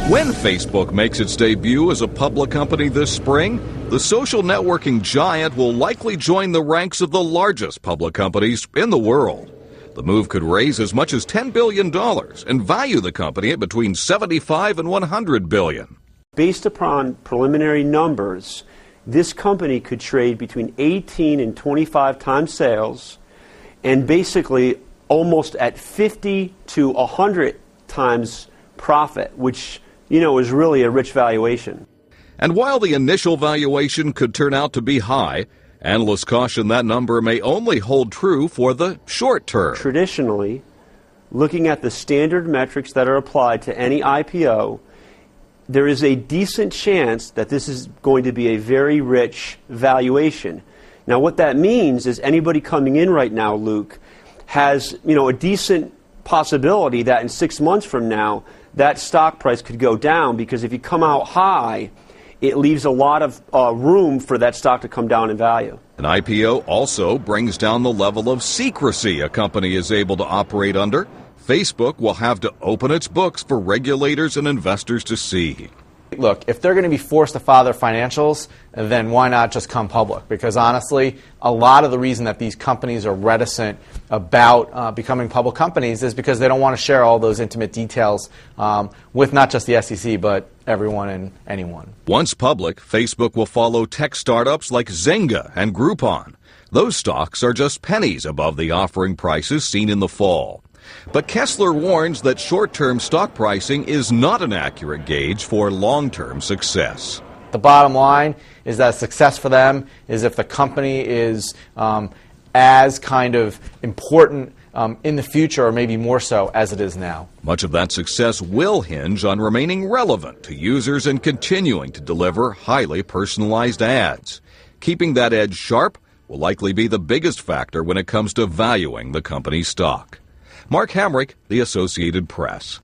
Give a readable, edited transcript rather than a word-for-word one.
When Facebook makes its debut as a public company this spring, the social networking giant will likely join the ranks of the largest public companies in the world. The move could raise as much as $10 billion and value the company at between $75 and $100 billion. Based upon preliminary numbers, this company could trade between 18 and 25 times sales and basically almost at 50 to 100 times profit, which is really a rich valuation. And while the initial valuation could turn out to be high, analysts caution that number may only hold true for the short term. Traditionally, looking at the standard metrics that are applied to any IPO, there is a decent chance that this is going to be a very rich valuation. Now, what that means is anybody coming in right now, Luke, has a decent possibility that in 6 months from now, that stock price could go down, because if you come out high, it leaves a lot of room for that stock to come down in value. An IPO also brings down the level of secrecy a company is able to operate under. Facebook will have to open its books for regulators and investors to see. Look, if they're going to be forced to file their financials, then why not just come public? Because honestly, a lot of the reason that these companies are reticent about becoming public companies is because they don't want to share all those intimate details with not just the SEC, but everyone and anyone. Once public, Facebook will follow tech startups like Zynga and Groupon. Those stocks are just pennies above the offering prices seen in the fall. But Kessler warns that short-term stock pricing is not an accurate gauge for long-term success. The bottom line is that success for them is if the company is as kind of important in the future, or maybe more so, as it is now. Much of that success will hinge on remaining relevant to users and continuing to deliver highly personalized ads. Keeping that edge sharp will likely be the biggest factor when it comes to valuing the company's stock. Mark Hamrick, The Associated Press.